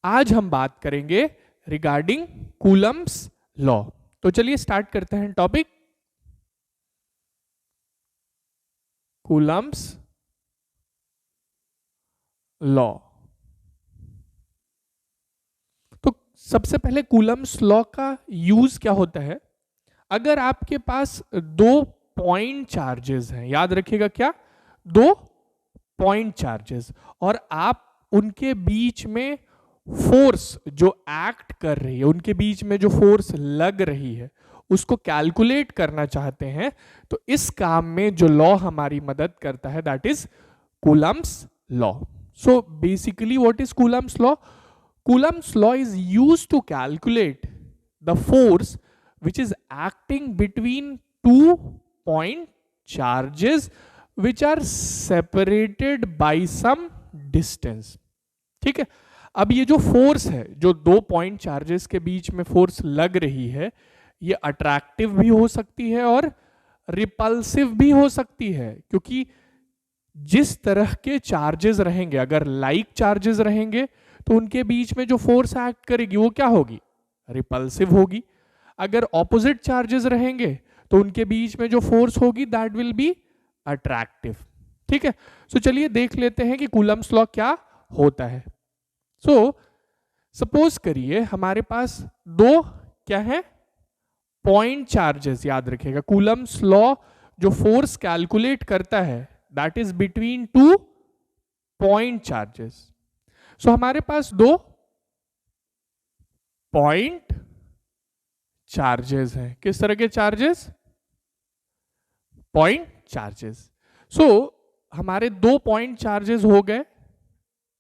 आज हम बात करेंगे रिगार्डिंग कूलम्स लॉ। तो चलिए स्टार्ट करते हैं टॉपिक कूलम्स लॉ। तो सबसे पहले कूलम्स लॉ का यूज क्या होता है? अगर आपके पास दो पॉइंट चार्जेस हैं, याद रखिएगा क्या, दो पॉइंट चार्जेस, और आप उनके बीच में फोर्स जो एक्ट कर रही है, उनके बीच में जो फोर्स लग रही है, उसको कैलकुलेट करना चाहते हैं, तो इस काम में जो लॉ हमारी मदद करता है that is Coulomb's law. So basically what is Coulomb's law? Coulomb's law is used to calculate the force which is acting between two point charges which are separated by some distance। ठीक है, अब ये जो force है, जो दो point charges के बीच में फोर्स लग रही है, ये अट्रैक्टिव भी हो सकती है और रिपल्सिव भी हो सकती है, क्योंकि जिस तरह के चार्जेस रहेंगे, अगर लाइक चार्जेस रहेंगे तो उनके बीच में जो फोर्स एक्ट करेगी वो क्या होगी? रिपल्सिव होगी। अगर ऑपोजिट चार्जेस रहेंगे तो उनके बीच में जो फोर्स होगी दैट विल बी अट्रैक्टिव। ठीक है, सो चलिए देख लेते हैं कि कूलम्स लॉ क्या होता है। सो सपोज करिए हमारे पास दो क्या है, पॉइंट चार्जेस। याद रखिएगा कूलम्स लॉ जो फोर्स कैलकुलेट करता है that is between two point charges. So हमारे पास दो पॉइंट चार्जेस हैं। किस तरह के चार्जेस? Point charges. सो हमारे दो पॉइंट चार्जेस हो गए,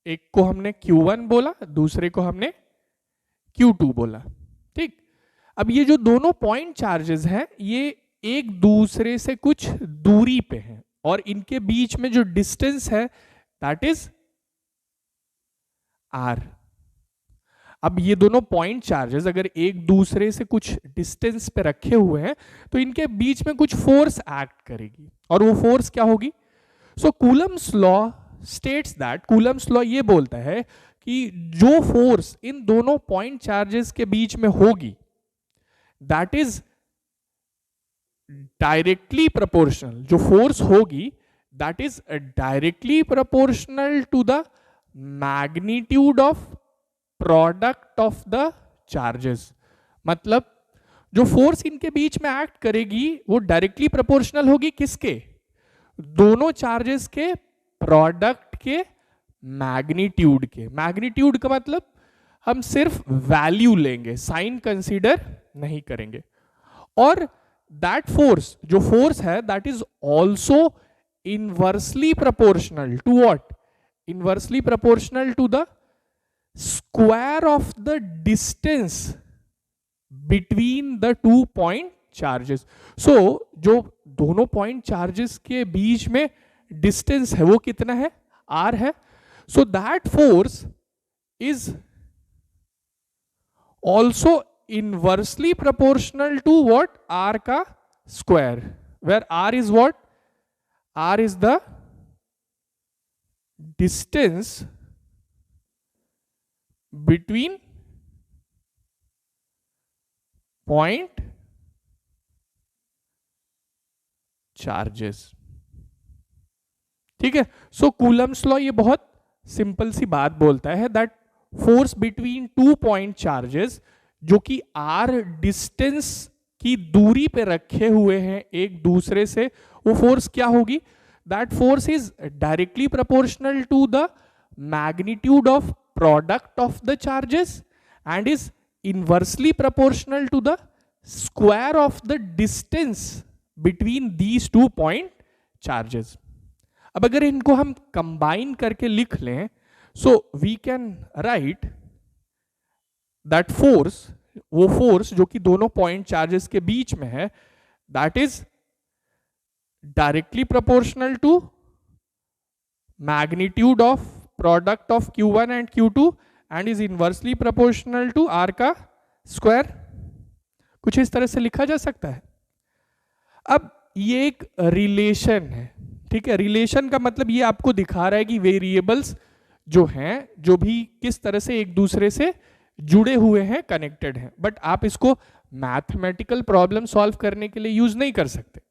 एक को हमने Q1 बोला, दूसरे को हमने Q2 बोला। ठीक, अब ये जो दोनों पॉइंट चार्जेस हैं ये एक दूसरे से कुछ दूरी पे हैं, और इनके बीच में जो डिस्टेंस है दैट इज R। अब ये दोनों पॉइंट चार्जेस अगर एक दूसरे से कुछ डिस्टेंस पे रखे हुए हैं तो इनके बीच में कुछ फोर्स एक्ट करेगी, और वो फोर्स क्या होगी? So Coulomb's law states that, Coulomb's law ये बोलता है कि जो फोर्स इन दोनों पॉइंट चार्जेस के बीच में होगी दैट इज डायरेक्टली प्रोपोर्शनल, जो फोर्स होगी that is directly proportional to the magnitude of product of the charges. मतलब जो फोर्स इनके बीच में एक्ट करेगी वो डायरेक्टली प्रोपोर्शनल होगी किसके? दोनों चार्जेस के प्रोडक्ट के मैग्नीट्यूड के। मैग्नीट्यूड का मतलब हम सिर्फ वैल्यू लेंगे, साइन कंसीडर नहीं करेंगे। और दैट फोर्स, जो फोर्स है that is also inversely proportional to what? Inversely proportional to the square of the distance between the two point charges. So जो दोनों पॉइंट चार्जेस के बीच में डिस्टेंस है वो कितना है? R है। So that force is also inversely proportional to what? R का square, where R is what? R is the distance between point charges. ठीक है, सो कूलम्स लॉ ये बहुत सिंपल सी बात बोलता है that force between two point charges जो कि R डिस्टेंस की दूरी पे रखे हुए हैं एक दूसरे से, वो फोर्स क्या होगी? That force is directly proportional to the magnitude of product of the charges and is inversely proportional to the square of the distance between these two point charges। अब अगर इनको हम कंबाइन करके लिख लें, so we can write that force, वो force जो कि दोनों पॉइंट चार्जेस के बीच में है that is directly proportional to magnitude of product of Q1 and Q2 and is inversely proportional to R का स्क्वायर। कुछ इस तरह से लिखा जा सकता है। अब ये एक रिलेशन है, ठीक है, रिलेशन का मतलब ये आपको दिखा रहा है कि वेरिएबल्स जो हैं, जो भी किस तरह से एक दूसरे से जुड़े हुए हैं, कनेक्टेड हैं, बट आप इसको मैथमेटिकल प्रॉब्लम सॉल्व करने के लिए यूज नहीं कर सकते।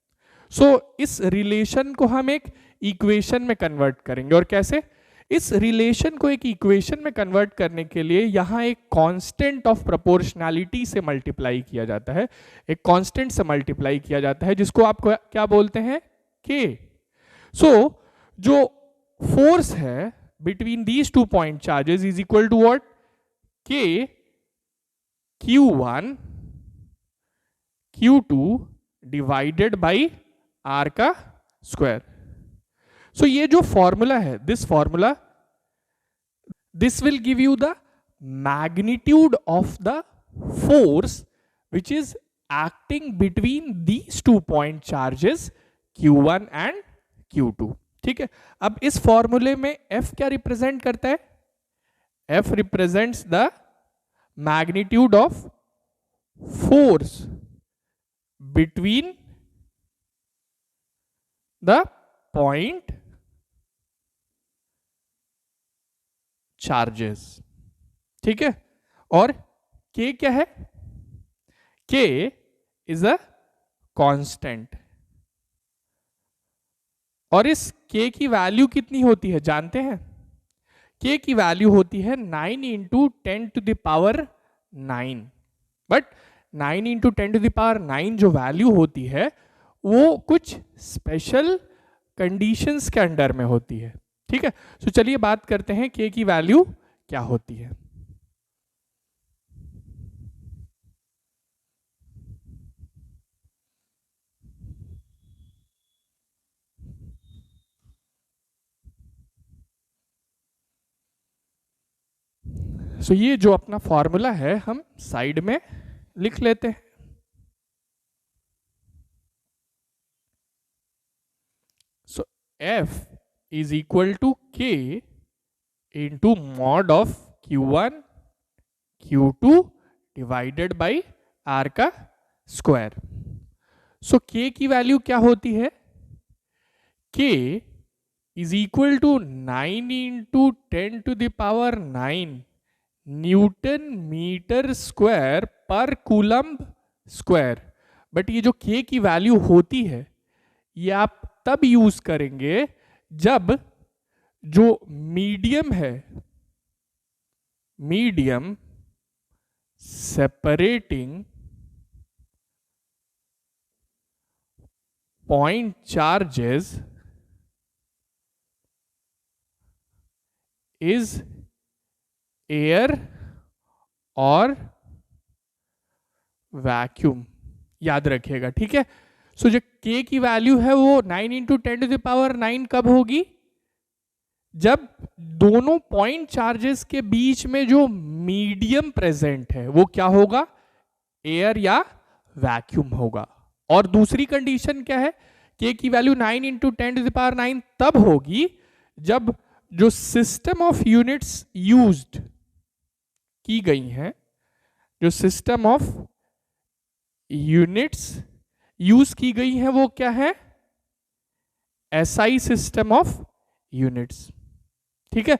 इस रिलेशन को हम एक इक्वेशन में कन्वर्ट करेंगे। और कैसे? इस रिलेशन को एक इक्वेशन में कन्वर्ट करने के लिए यहां एक कांस्टेंट ऑफ प्रोपोर्शनैलिटी से मल्टीप्लाई किया जाता है, एक कांस्टेंट से मल्टीप्लाई किया जाता है, जिसको आप क्या बोलते हैं? के। जो फोर्स है between these two point charges is equal to what? K Q1 Q2 divided by R का स्क्वायर। ये जो फॉर्मूला है, this will give you the magnitude of the force which is acting between these two point charges Q1 and Q2। ठीक है, अब इस फॉर्मूले में F क्या रिप्रेजेंट करता है? F represents the magnitude of force between the point charges. ठीक है, और K क्या है? K इज अ कांस्टेंट, और इस K की वैल्यू कितनी होती है जानते हैं? K की वैल्यू होती है 9 इंटू 10 टू द पावर 9। बट 9 इंटू 10 टू द पावर 9 जो वैल्यू होती है वो कुछ स्पेशल कंडीशंस के अंडर में होती है। ठीक है, तो चलिए बात करते हैं K की वैल्यू क्या होती है। ये जो अपना फॉर्मूला है हम साइड में लिख लेते हैं। F is equal to K into mod of Q1 Q2 divided by R का स्क्वायर। K की वैल्यू क्या होती है? K is equal to 9 into 10 to the power 9 newton metre square पर कूलम्ब स्क्वायर। बट ये जो K की वैल्यू होती है ये आप तब यूज करेंगे जब जो मीडियम है, medium separating point charges is air और वैक्यूम। याद रखिएगा, ठीक है। जो K की वैल्यू है वो 9 इंटू 10 टू द पावर 9 कब होगी? जब दोनों पॉइंट चार्जेस के बीच में जो मीडियम प्रेजेंट है वो क्या होगा? एयर या वैक्यूम होगा। और दूसरी कंडीशन क्या है? K की value 9 into 10 to the power 9 तब होगी जब जो सिस्टम ऑफ यूनिट्स यूज्ड की गई हैं, जो सिस्टम ऑफ यूनिट्स यूज की गई है वो क्या है? SI system of units. ठीक है,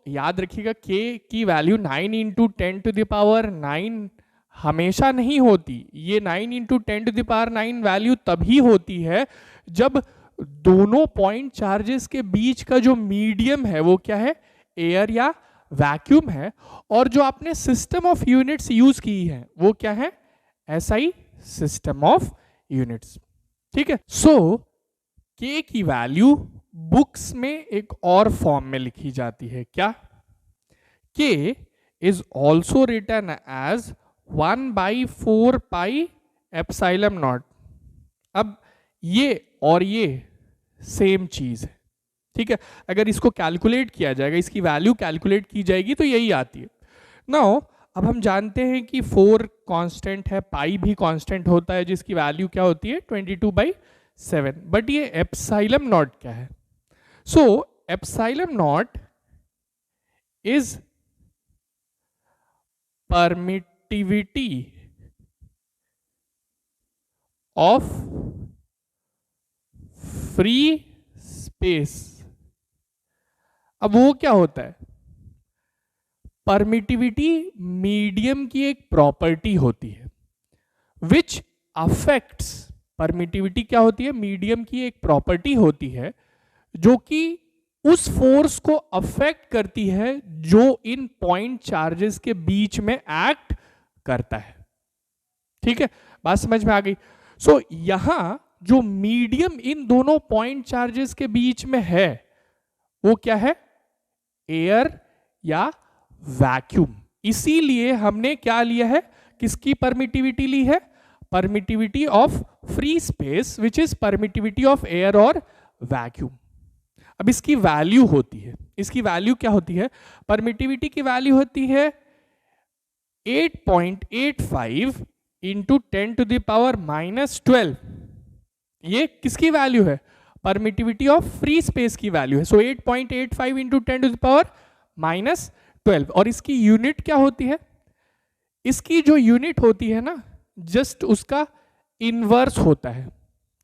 याद रखिएगा K की value 9 into 10 to the power 9 हमेशा नहीं होती। ये 9 into 10 to the power 9 value तभी होती है जब दोनों पॉइंट चार्जेस के बीच का जो मीडियम है वो क्या है? एयर या वैक्यूम है। और जो आपने सिस्टम ऑफ यूनिट्स यूज की है वो क्या है? SI system of units. ठीक है, K की वैल्यू बुक्स में एक और फॉर्म में लिखी जाती है। क्या? K is also written as 1/4 pi epsilon naught. अब ये और ये सेम चीज है, ठीक है। अगर इसको कैलकुलेट किया जाएगा, इसकी वैल्यू कैलकुलेट की जाएगी तो यही आती है। नाउ अब हम जानते हैं कि 4 कांस्टेंट है, पाई भी कांस्टेंट होता है जिसकी वैल्यू क्या होती है? 22/7। बट ये एप्सिलॉन नॉट क्या है? Epsilon not is permittivity of free space. अब वो क्या होता है, परमिटिविटी मीडियम की एक प्रॉपर्टी होती है विच अफेक्ट्स, परमिटिविटी क्या होती है, मीडियम की एक प्रॉपर्टी होती है जो कि उस फोर्स को अफेक्ट करती है जो इन पॉइंट चार्जेस के बीच में एक्ट करता है। ठीक है, बात समझ में आ गई। सो यहां जो मीडियम इन दोनों पॉइंट चार्जेस के बीच में है वो क्या है, एयर या वैक्यूम। इसीलिए हमने क्या लिया है, किसकी परमिटिविटी ली है, permittivity of free space which is permittivity of air और वैक्यूम। अब इसकी वैल्यू होती है, इसकी वैल्यू क्या होती है, परमिटिविटी की वैल्यू होती है 8.85 इंटू 10⁻⁻12। ये किसकी वैल्यू है, परमिटिविटी ऑफ फ्री स्पेस की वैल्यू है। सो 8.85 इंटू 10⁻⁻12। और इसकी यूनिट क्या होती है, इसकी जो यूनिट होती है ना, जस्ट उसका इनवर्स होता है।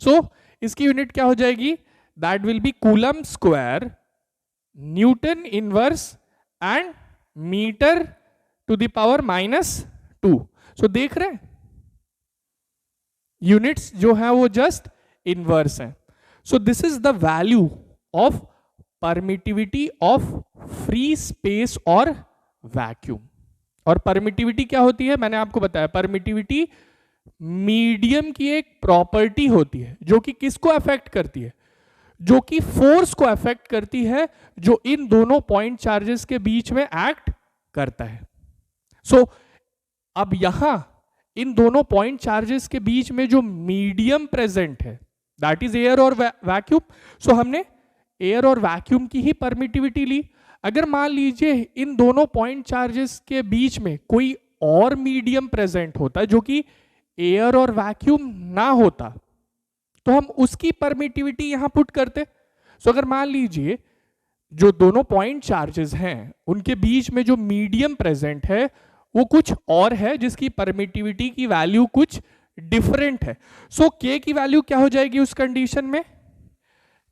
सो इसकी यूनिट क्या हो जाएगी, that will be coulomb square newton inverse and metre to the power -2। सो देख रहे हैं यूनिट्स जो है वो जस्ट इनवर्स है। So this is the value of permittivity of free space और वैक्यूम। और परमिटिविटी क्या होती है, मैंने आपको बताया, परमिटिविटी मीडियम की एक प्रॉपर्टी होती है जो कि किसको अफेक्ट करती है, जो कि फोर्स को अफेक्ट करती है जो इन दोनों पॉइंट चार्जेस के बीच में एक्ट करता है। सो अब यहां इन दोनों पॉइंट चार्जेस के बीच में जो मीडियम प्रेजेंट है दैट इज एयर और वैक्यूम। सो हमने एयर और वैक्यूम की ही परमिटिविटी ली। अगर मान लीजिए इन दोनों पॉइंट चार्जेस के बीच में कोई और मीडियम प्रेजेंट होता जो कि एयर और वैक्यूम ना होता तो हम उसकी परमिटिविटी यहां पुट करते। सो अगर मान लीजिए जो दोनों पॉइंट चार्जेस हैं उनके बीच में जो मीडियम प्रेजेंट है वो कुछ और है जिसकी परमिटिविटी की वैल्यू कुछ डिफरेंट है। सो के की वैल्यू क्या हो जाएगी उस कंडीशन में,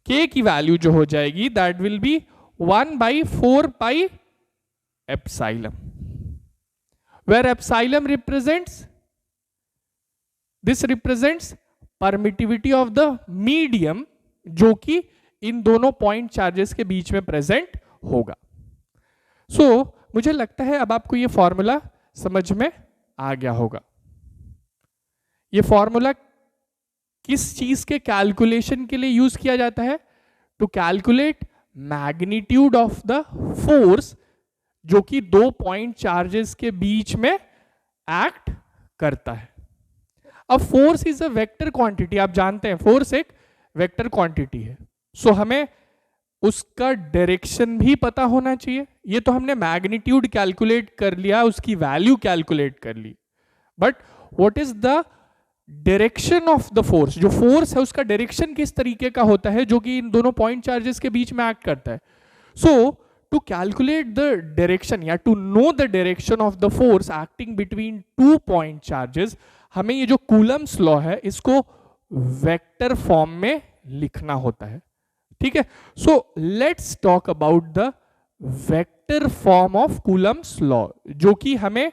के की वैल्यू जो हो जाएगी that will be 1/4 pi epsilon, where epsilon represents, this represents permittivity of the medium जो कि इन दोनों पॉइंट चार्जेस के बीच में प्रेजेंट होगा। सो मुझे लगता है अब आपको ये फॉर्मूला समझ में आ गया होगा। ये फॉर्मूला किस चीज के कैलकुलेशन के लिए यूज किया जाता है, to calculate magnitude of the force जो कि दो पॉइंट चार्जेस के बीच में एक्ट करता है। अब force is a vector quantity, आप जानते हैं फोर्स एक वेक्टर क्वांटिटी है। सो हमें उसका डायरेक्शन भी पता होना चाहिए। ये तो हमने मैग्नीट्यूड कैलकुलेट कर लिया, उसकी वैल्यू कैलकुलेट कर ली, but what is the direction of the force, जो फोर्स है उसका डायरेक्शन किस तरीके का होता है जो कि इन दोनों पॉइंट चार्जेस के बीच में एक्ट करता है। So to calculate the direction या to know the direction of the force acting between two point charges, हमें ये जो कूलम्स लॉ है इसको वेक्टर फॉर्म में लिखना होता है। ठीक है, so let's talk about the vector form of Coulomb's law जो कि हमें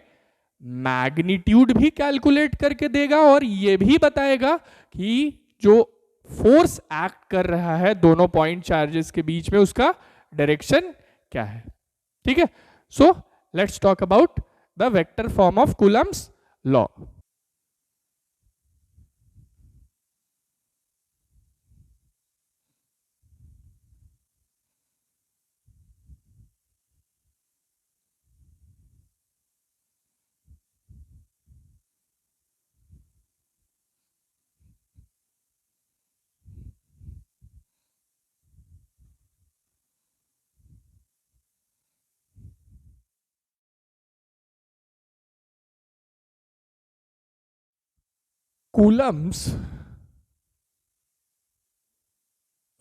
मैग्नीट्यूड भी कैलकुलेट करके देगा और ये भी बताएगा कि जो फोर्स एक्ट कर रहा है दोनों पॉइंट चार्जेस के बीच में उसका डायरेक्शन क्या है। ठीक है, so let's talk about the vector form of Coulomb's law. Coulomb's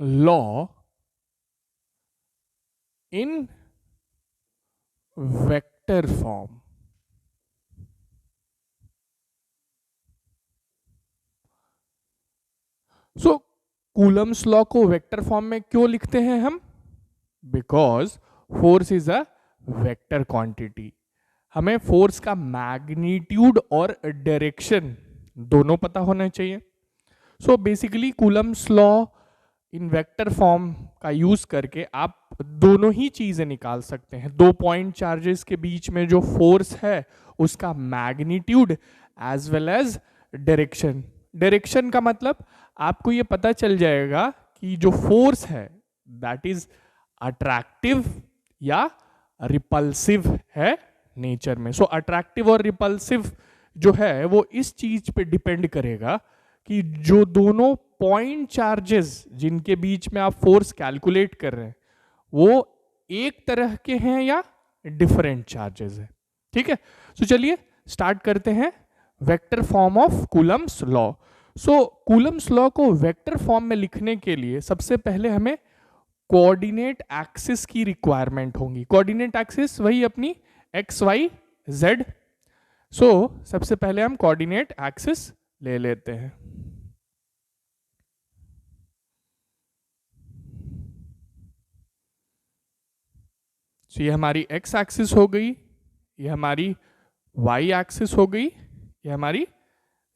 law in vector form. So Coulomb's law को वेक्टर फॉर्म में क्यों लिखते हैं हम, because force is a vector quantity. हमें फोर्स का मैग्नीट्यूड और डायरेक्शन दोनों पता होना चाहिए। So basically Coulomb's law in vector form का यूज करके आप दोनों ही चीजें निकाल सकते हैं। 2 पॉइंट चार्जेस के बीच में जो फोर्स है उसका magnitude as well as direction. Direction का मतलब आपको ये पता चल जाएगा कि जो फोर्स है दैट इज अट्रैक्टिव या रिपल्सिव है नेचर में। सो अट्रैक्टिव और रिपल्सिव जो है वो इस चीज पे डिपेंड करेगा कि जो दोनों पॉइंट चार्जेस जिनके बीच में आप फोर्स कैलकुलेट कर रहे हैं वो एक तरह के हैं या डिफरेंट चार्जेस हैं। ठीक है, तो चलिए स्टार्ट करते हैं vector form of Coulomb's law. So Coulomb's law को वेक्टर फॉर्म में लिखने के लिए सबसे पहले हमें कोऑर्डिनेट एक्सिस की रिक्वायरमेंट होगी। कोऑर्डिनेट एक्सिस वही अपनी एक्स वाई जेड। सो सबसे पहले हम कोऑर्डिनेट एक्सिस ले लेते हैं। तो ये हमारी एक्स एक्सिस हो गई, ये हमारी वाई एक्सिस हो गई, ये हमारी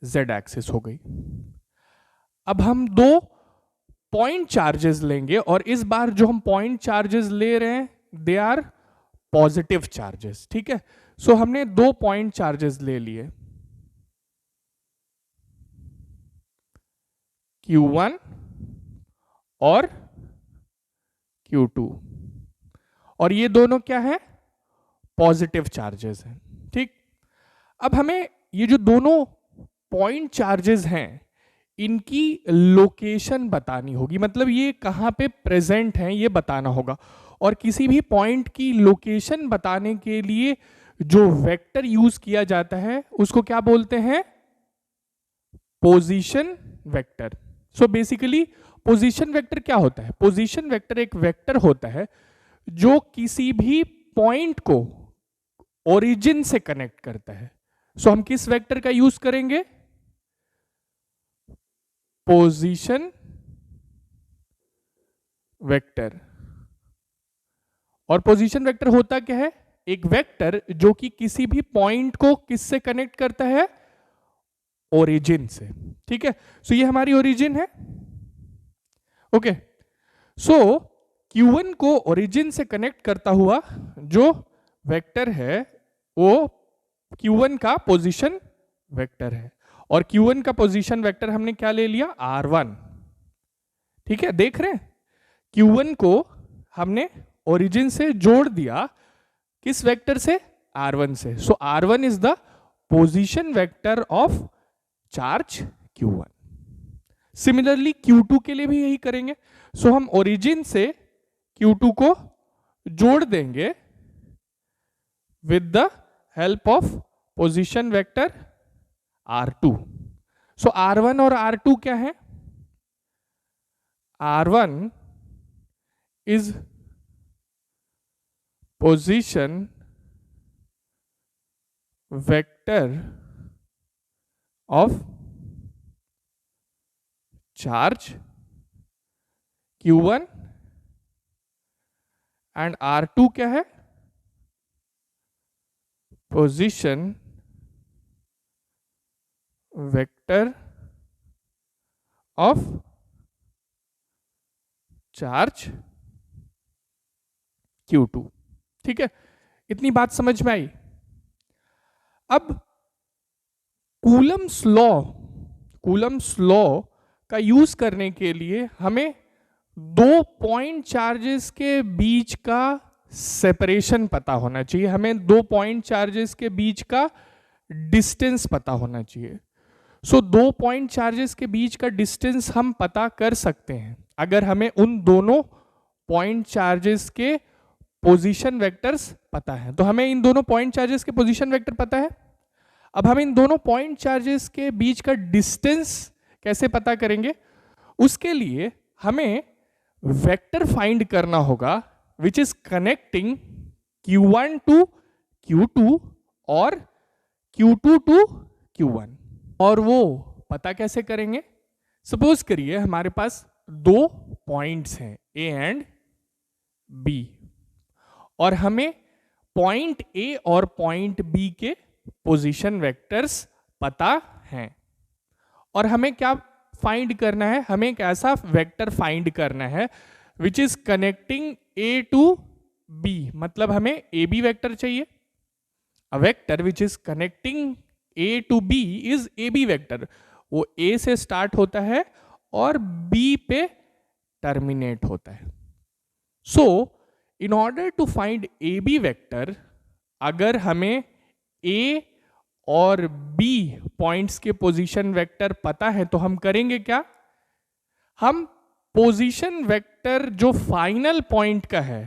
जेड एक्सिस हो गई। अब हम दो पॉइंट चार्जेस लेंगे और इस बार जो हम पॉइंट चार्जेस ले रहे हैं दे आर पॉजिटिव चार्जेस। ठीक है, सो हमने दो पॉइंट चार्जेस ले लिए, Q1 और Q2, और ये दोनों क्या है, पॉजिटिव चार्जेस हैं। ठीक, अब हमें ये जो दोनों पॉइंट चार्जेस हैं इनकी लोकेशन बतानी होगी, मतलब ये कहां पे प्रेजेंट हैं ये बताना होगा। और किसी भी पॉइंट की लोकेशन बताने के लिए जो वेक्टर यूज किया जाता है उसको क्या बोलते हैं, position vector. So basically position vector क्या होता है, पोजीशन वेक्टर एक वेक्टर होता है जो किसी भी पॉइंट को ओरिजिन से कनेक्ट करता है। सो हम किस वेक्टर का यूज करेंगे, पोजीशन वेक्टर। और पोजीशन वेक्टर होता क्या है, एक वेक्टर जो कि किसी भी पॉइंट को किससे कनेक्ट करता है, ओरिजिन से। ठीक है, सो ये हमारी ओरिजिन है। ओके, सो Q1 को ओरिजिन से कनेक्ट करता हुआ जो वेक्टर है वो Q1 का पोजीशन वेक्टर है। और Q1 का पोजीशन वेक्टर हमने क्या ले लिया, R1। ठीक है, देख रहे हैं Q1 को हमने ओरिजिन से जोड़ दिया किस वेक्टर से, R1 से। सो R1 is the position vector of charge Q1। Similarly Q2 के लिए भी यही करेंगे। सो हम ओरिजिन से Q2 को जोड़ देंगे with the help of position vector R2। So R1 और R2 क्या है, R1 is position vector of charge Q1 and R2 क्या है, position vector of charge Q2। ठीक है, इतनी बात समझ में आई। अब कूलम्स लॉ का यूज करने के लिए हमें दो पॉइंट चार्जेस के बीच का सेपरेशन पता होना चाहिए, हमें दो पॉइंट चार्जेस के बीच का डिस्टेंस पता होना चाहिए। सो दो पॉइंट चार्जेस के बीच का डिस्टेंस हम पता कर सकते हैं अगर हमें उन दोनों पॉइंट चार्जेस के पोजीशन वेक्टर्स पता है। तो हमें इन दोनों पॉइंट चार्जेस के पोजीशन वेक्टर पता है। अब हम इन दोनों पॉइंट चार्जेस के बीच का डिस्टेंस कैसे पता करेंगे, उसके लिए हमें वेक्टर फाइंड करना होगा विच is connecting Q1 to Q2 और Q2 टू Q1। और वो पता कैसे करेंगे, सपोज करिए हमारे पास दो पॉइंट्स हैं A एंड बी, और हमें पॉइंट ए और पॉइंट बी के पोजीशन वेक्टर्स पता हैं। और हमें क्या फाइंड करना है, हमें एक ऐसा वेक्टर फाइंड करना है which is connecting A to B, मतलब हमें ए बी वेक्टर चाहिए। A vector which is connecting A to B is A B vector, वो ए से स्टार्ट होता है और बी पे टर्मिनेट होता है। So in order to find A B vector, अगर हमें ए और बी पॉइंट्स के पोजीशन वेक्टर पता है तो हम करेंगे क्या, हम पोजीशन वेक्टर जो फाइनल पॉइंट का है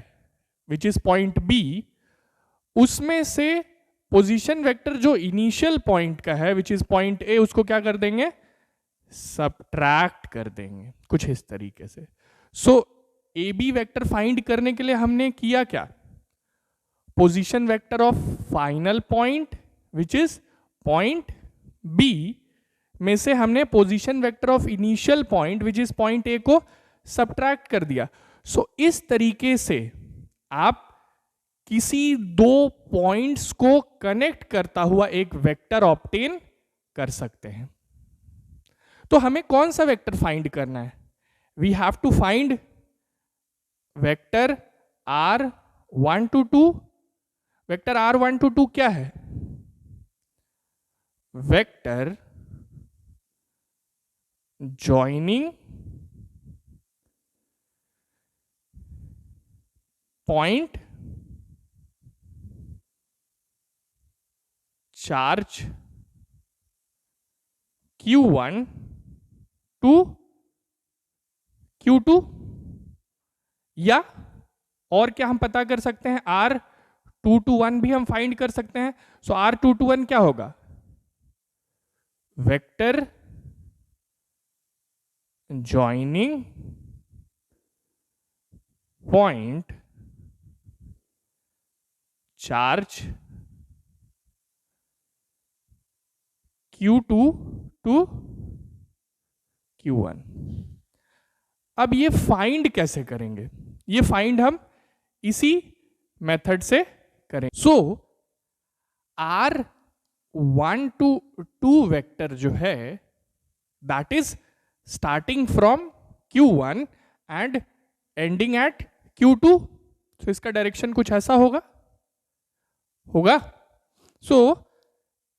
विच इज पॉइंट बी, उसमें से पोजीशन वेक्टर जो इनिशियल पॉइंट का है विच इज पॉइंट ए, उसको क्या कर देंगे, सबट्रैक्ट कर देंगे कुछ इस तरीके से। So A B vector find करने के लिए हमने किया क्या, position vector of final point which is point B में से हमने position vector of initial point which is point A को सबट्रैक्ट कर दिया। सो इस तरीके से आप किसी दो पॉइंट्स को कनेक्ट करता हुआ एक वेक्टर ऑब्टेन कर सकते हैं। तो हमें कौन सा वेक्टर फाइंड करना है, we have to find vector R1 to 2। Vector R1 to 2 क्या है, vector joining point charge Q1 to Q2, या और क्या हम पता कर सकते हैं, R2 to 1 भी हम फाइंड कर सकते हैं। सो R2 to 1 क्या होगा, vector joining point charge Q2 to Q1। अब ये फाइंड कैसे करेंगे, ये फाइंड हम इसी मेथड से करें। सो R1 to 2 वेक्टर जो है that is starting from Q1 and ending eight Q2। तो इसका डायरेक्शन कुछ ऐसा होगा। सो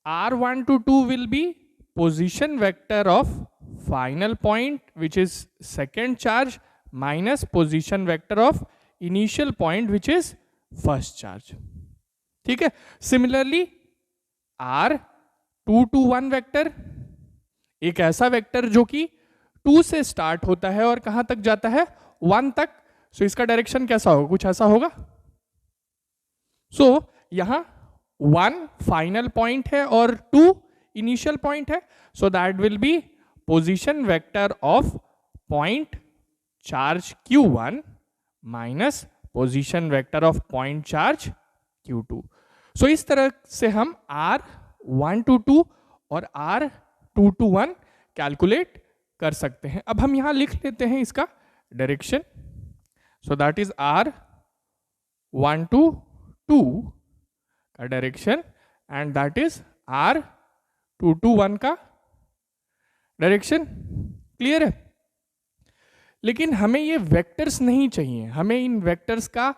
R1 to 2 will be position vector of final point which is second charge minus position vector of initial point which is first charge। ठीक है। Similarly R2 to 1 vector एक ऐसा vector जो कि 2 से स्टार्ट होता है और कहां तक जाता है, 1 तक। सो इसका डायरेक्शन कैसा होगा, कुछ ऐसा होगा। सो यहां 1 फाइनल पॉइंट है और 2 इनिशियल पॉइंट है। So that will B position vector of point charge Q1 minus position vector of point charge Q2। सो इस तरह से हम R1 to 2 और R2 to 1 कैलकुलेट कर सकते हैं। अब हम यहां लिख लेते हैं इसका direction. So that is R1 to 2 का direction and that is R2 to 1 का डायरेक्शन। क्लियर है। लेकिन हमें ये वेक्टर्स नहीं चाहिए, हमें इन वेक्टर्स का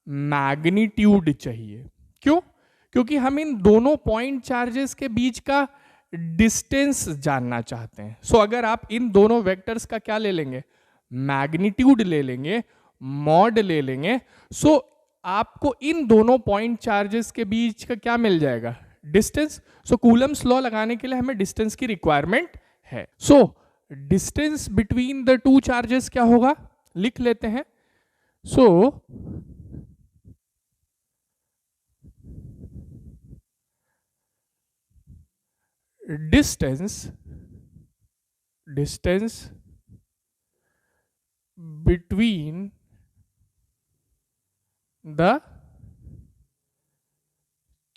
मैग्नीट्यूड चाहिए। क्यों? क्योंकि हम इन दोनों पॉइंट चार्जेस के बीच का डिस्टेंस जानना चाहते हैं। सो अगर आप इन दोनों वेक्टर्स का क्या ले लेंगे, मैग्नीट्यूड ले लेंगे, मॉड ले लेंगे, सो आपको इन दोनों पॉइंट चार्जेस के बीच का क्या मिल जाएगा, डिस्टेंस। सो कूलम्स लॉ लगाने के लिए हमें डिस्टेंस की रिक्वायरमेंट है। So distance between the two charges क्या होगा, लिख लेते हैं। सो डिस्टेंस बिटवीन द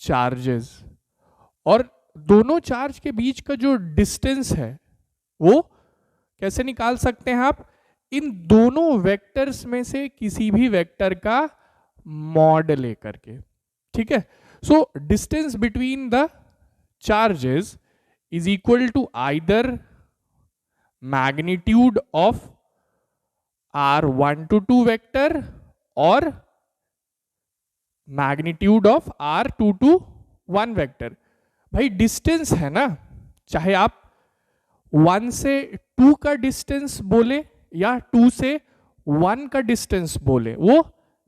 चार्जेस, और दोनों चार्ज के बीच का जो डिस्टेंस है वो कैसे निकाल सकते हैं आप, इन दोनों वेक्टर्स में से किसी भी वेक्टर का मॉड लेकर के, ठीक है। So distance between the charges is equal to either magnitude of R1 to 2 vector और magnitude of R2 to 1 vector. भाई डिस्टेंस है ना, चाहे आप 1 से 2 का डिस्टेंस बोले या 2 से 1 का डिस्टेंस बोले, वो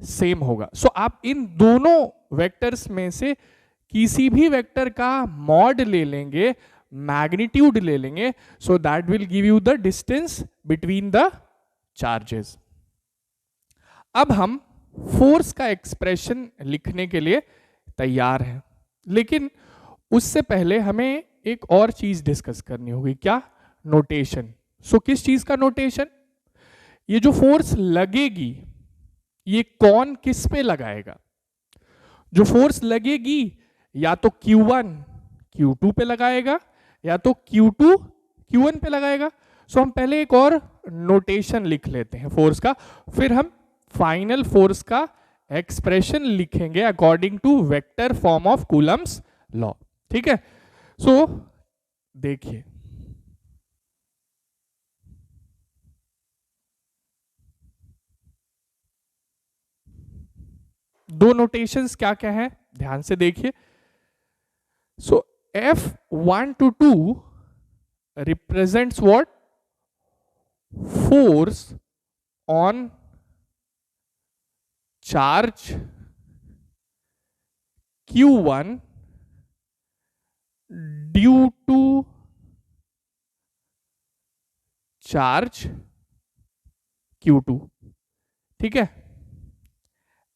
सेम होगा। सो आप इन दोनों वेक्टर्स में से किसी भी वेक्टर का मॉड ले लेंगे, मैग्नीट्यूड ले लेंगे, so that will give you the distance between the charges. अब हम फोर्स का एक्सप्रेशन लिखने के लिए तैयार हैं, लेकिन उससे पहले हमें एक और चीज डिस्कस करनी होगी। क्या? नोटेशन। सो किस चीज का नोटेशन? ये जो फोर्स लगेगी ये कौन किस पे लगाएगा? जो फोर्स लगेगी या तो Q1 Q2 पे लगाएगा या तो Q2 Q1 पे लगाएगा। सो हम पहले एक और नोटेशन लिख लेते हैं फोर्स का, फिर हम फाइनल फोर्स का एक्सप्रेशन लिखेंगे according to vector form of Coulomb's law, ठीक है। सो देखिए, दो नोटेशंस क्या क्या है ध्यान से देखिए। सो F1 to 2 represents what? Force on charge Q1 due to charge Q2, ठीक है।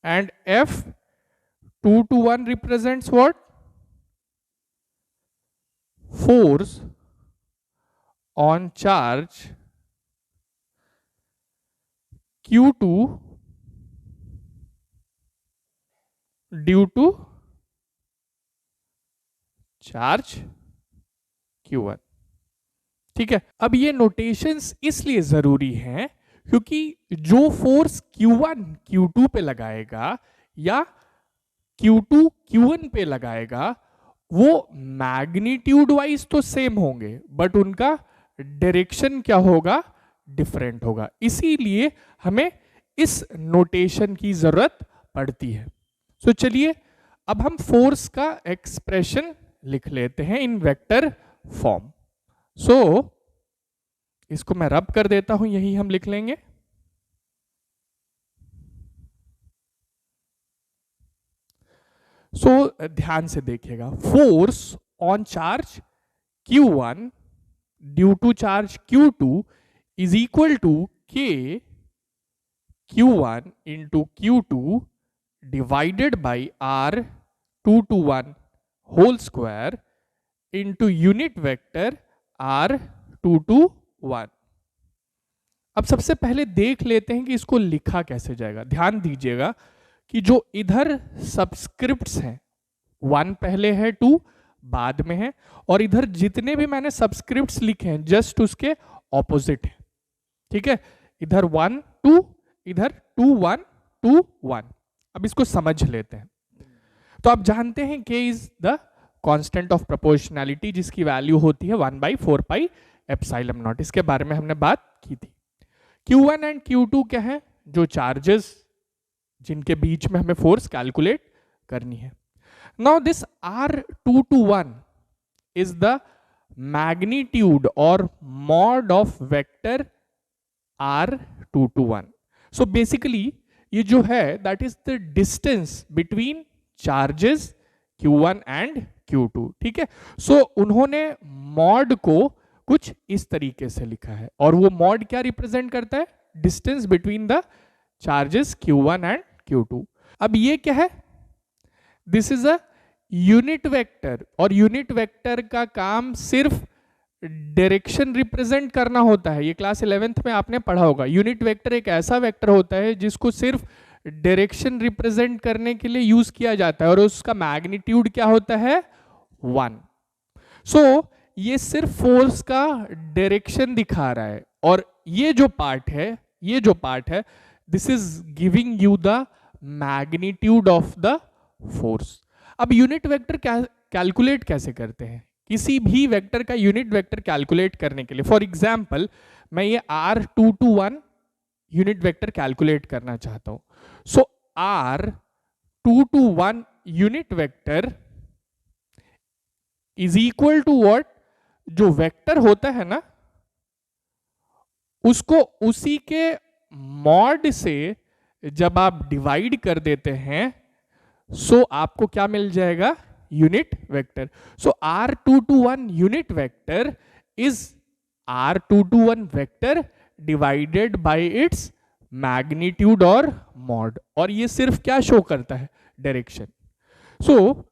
And F2 to 1 represents what? Force on charge Q2 due to charge Q1, ठीक है। अब ये नोटेशंस इसलिए जरूरी हैं क्योंकि जो फोर्स Q1 Q2 पे लगाएगा या Q2 Q1 पे लगाएगा वो मैग्नीट्यूड वाइज तो सेम होंगे, बट उनका डायरेक्शन क्या होगा? डिफरेंट होगा। इसीलिए हमें इस नोटेशन की जरूरत पड़ती है। सो चलिए अब हम फोर्स का एक्सप्रेशन लिख लेते हैं इन वेक्टर फॉर्म। सो इसको मैं रब कर देता हूं, यही हम लिख लेंगे। सो ध्यान से देखिएगा, force on charge Q1 due to charge Q2 is equal to K Q1 into Q2 divided by R2 to 1 whole square into unit vector R2 to 1। अब सबसे पहले देख लेते हैं कि इसको लिखा कैसे जाएगा। ध्यान दीजिएगा कि जो इधर सब्सक्रिप्ट्स हैं, 1 पहले है, 2 बाद में है, और इधर जितने भी मैंने सब्सक्रिप्ट्स लिखे हैं जस्ट उसके ऑपोजिट है, ठीक है। इधर 1 2, इधर 2 1 2 1। अब इसको समझ लेते हैं। तो आप जानते हैं K is the constant of proportionality जिसकी वैल्यू होती है 1/4 पाई एप्सिलॉन नॉट। इसके बारे में हमने बात की थी। Q1 एंड Q2 क्या है? जो चार्जेस जिनके बीच में हमें फोर्स कैलकुलेट करनी है। Now this R2 to 1 is the magnitude और mod of vector R2 to 1। So basically ये जो है that is the distance between charges Q1 and Q2, ठीक है। सो उन्होंने मॉड को कुछ इस तरीके से लिखा है, और वो मॉड क्या रिप्रेजेंट करता है? Distance between the charges Q1 and Q2। अब ये क्या है? This is a unit vector, और यूनिट वेक्टर का काम सिर्फ डायरेक्शन रिप्रेजेंट करना होता है। ये क्लास 11th में आपने पढ़ा होगा। यूनिट वेक्टर एक ऐसा वेक्टर होता है जिसको सिर्फ डायरेक्शन रिप्रेजेंट करने के लिए यूज किया जाता है, और उसका मैग्नीट्यूड क्या होता है? 1। सो ये सिर्फ फोर्स का डायरेक्शन दिखा रहा है, और ये जो पार्ट है ये जो पार्ट है, this is giving you the magnitude of the force. अब यूनिट वेक्टर कैलकुलेट कैसे करते हैं? किसी भी वेक्टर का यूनिट वेक्टर कैलकुलेट करने के लिए, फॉर एग्जाम्पल मैं ये R221 यूनिट वेक्टर कैलकुलेट करना चाहता हूं, so R221 unit vector is equal to what, जो वेक्टर होता है ना उसको उसी के मॉड से जब आप डिवाइड कर देते हैं, सो आपको क्या मिल जाएगा? Unit vector. So R221 unit vector is R221 vector divided by its magnitude और मॉड। और ये सिर्फ क्या शो करता है? डायरेक्शन। सो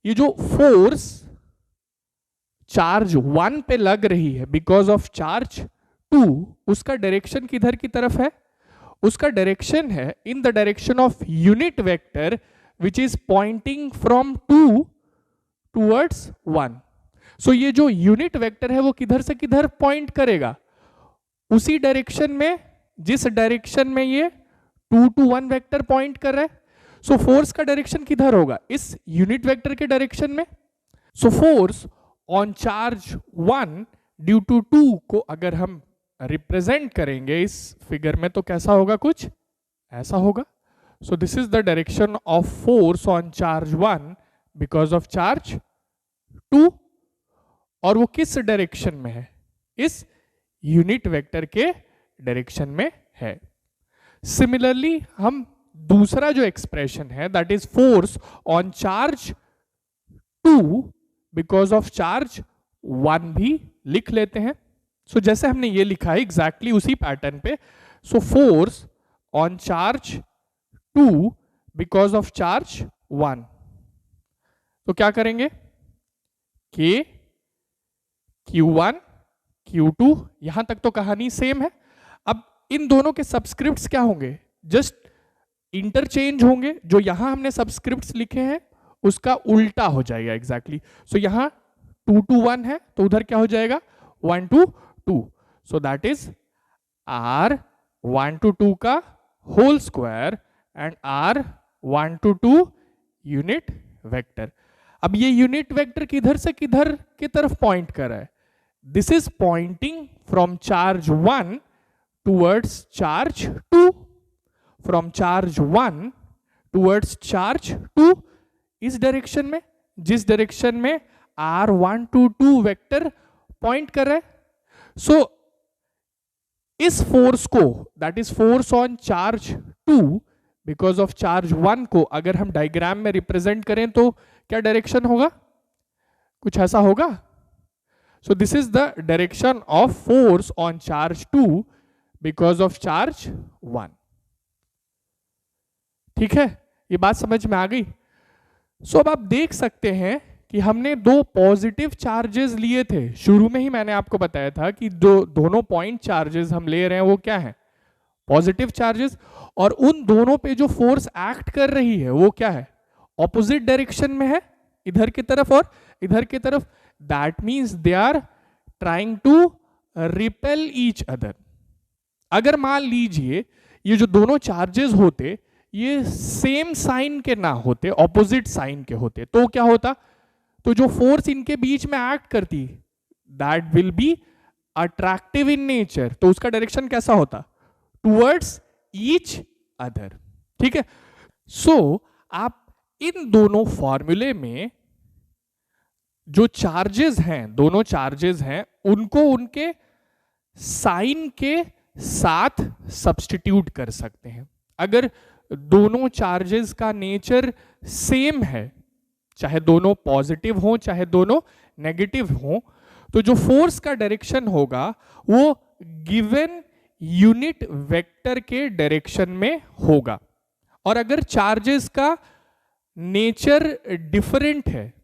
ये जो फोर्स चार्ज 1 पे लग रही है बिकॉज ऑफ चार्ज 2, उसका डायरेक्शन किधर की तरफ है? उसका डायरेक्शन है in the direction of unit vector which is pointing from 2 towards 1। सो ये जो यूनिट वेक्टर है वो किधर से किधर पॉइंट करेगा? उसी डायरेक्शन में जिस डायरेक्शन में ये 2 to 1 वेक्टर पॉइंट कर रहा है। सो फोर्स का डायरेक्शन किधर होगा? इस यूनिट वेक्टर के डायरेक्शन में। So force on charge 1 due to 2 को अगर हम रिप्रेजेंट करेंगे इस फिगर में तो कैसा होगा? कुछ ऐसा होगा। So this is the direction of force on charge 1 because of charge 2। और वो किस डायरेक्शन में है? इस यूनिट वेक्टर के डायरेक्शन में है। सिमिलरली हम दूसरा जो एक्सप्रेशन है that is force on charge 2 because of charge 1 भी लिख लेते हैं। सो जैसे हमने ये लिखा है एग्जैक्टली उसी पैटर्न पे। सो force on charge 2 because of charge 1, तो क्या करेंगे? K Q1 Q2, यहां तक तो कहानी सेम है। अब इन दोनों के सब्सक्रिप्ट्स क्या होंगे? जस्ट इंटरचेंज होंगे। जो यहां हमने सब्सक्रिप्ट्स लिखे हैं उसका उल्टा हो जाएगा एग्जैक्टली। सो यहां 2 to 1 है तो उधर क्या हो जाएगा? 1 to 2। So that is R1 to 2 का whole square and R1 to 2 unit vector. अब ये यूनिट वेक्टर किधर से किधर की तरफ पॉइंट कर रहा है? This is pointing from charge 1 towards charge 2, from charge 1 towards charge 2 इस डायरेक्शन में, जिस डायरेक्शन में R1 to 2 वेक्टर पॉइंट कर रहा है। सो इस फोर्स को, that is force on charge 2 because of charge 1 को अगर हम डायग्राम में रिप्रेजेंट करें तो क्या डायरेक्शन होगा? कुछ ऐसा होगा। So this is the direction of force on charge 2 because of charge 1। ठीक है, ये बात समझ में आ गई। सो अब आप देख सकते हैं कि हमने दो पॉजिटिव चार्जेस लिए थे। शुरू में ही मैंने आपको बताया था कि दोनों पॉइंट चार्जेस हम ले रहे हैं वो क्या है? Positive charges. और उन दोनों पे जो फोर्स एक्ट कर रही है वो क्या है? ऑपोजिट डायरेक्शन में है, इधर की तरफ और इधर की तरफ। That means they are trying to repel each other. अगर मान लीजिए ये जो दोनों चार्जेस होते ये सेम साइन के ना होते, ऑपोजिट साइन के होते, तो क्या होता? तो जो फोर्स इनके बीच में एक्ट करती that will be attractive in nature, तो उसका डायरेक्शन कैसा होता? Towards each other. ठीक है। सो आप इन दोनों फॉर्मूले में जो चार्जेस हैं, दोनों चार्जेस हैं, उनको उनके साइन के साथ सब्स्टिट्यूट कर सकते हैं। अगर दोनों चार्जेस का नेचर सेम है, चाहे दोनों पॉजिटिव हो चाहे दोनों नेगेटिव हो, तो जो फोर्स का डायरेक्शन होगा वो गिवन यूनिट वेक्टर के डायरेक्शन में होगा। और अगर चार्जेस का नेचर डिफरेंट है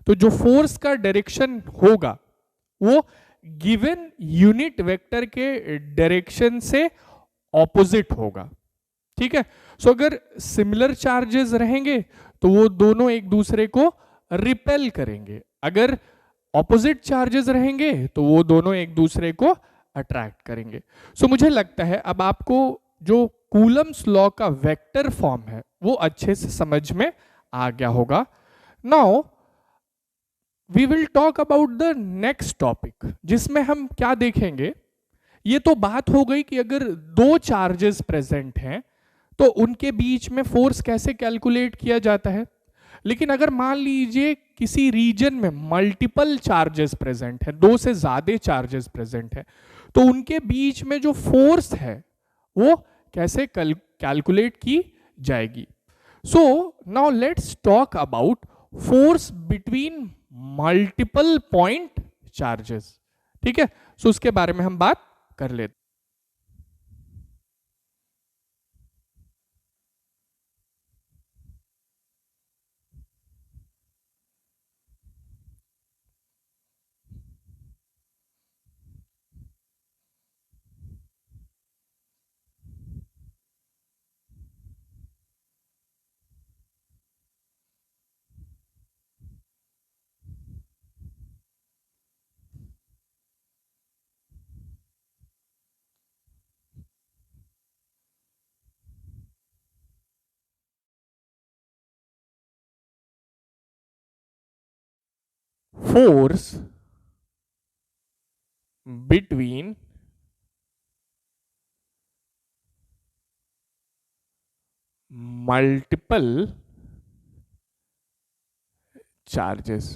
तो जो फोर्स का डायरेक्शन होगा वो गिवन यूनिट वेक्टर के डायरेक्शन से ऑपोजिट होगा। ठीक है। सो अगर सिमिलर चार्जेस रहेंगे तो वो दोनों एक दूसरे को रिपेल करेंगे, अगर ऑपोजिट चार्जेस रहेंगे तो वो दोनों एक दूसरे को अट्रैक्ट करेंगे। सो मुझे लगता है अब आपको जो कूलम्स लॉ का वेक्टर फॉर्म है वो अच्छे से समझ में आ गया होगा। Now we will talk about the next topic, जिसमें हम क्या देखेंगे। ये तो बात हो गई कि अगर दो चार्जेस प्रेजेंट हैं तो उनके बीच में फोर्स कैसे कैलकुलेट किया जाता है। लेकिन अगर मान लीजिए किसी रीजन में मल्टीपल चार्जेस प्रेजेंट है, दो से ज्यादा चार्जेस प्रेजेंट है, तो उनके बीच में जो फोर्स है वो कैसे कैलकुलेट की जाएगी। So now let's talk about force between multiple point charges. ठीक है, सो उसके बारे में हम बात कर लेते। Force between multiple charges.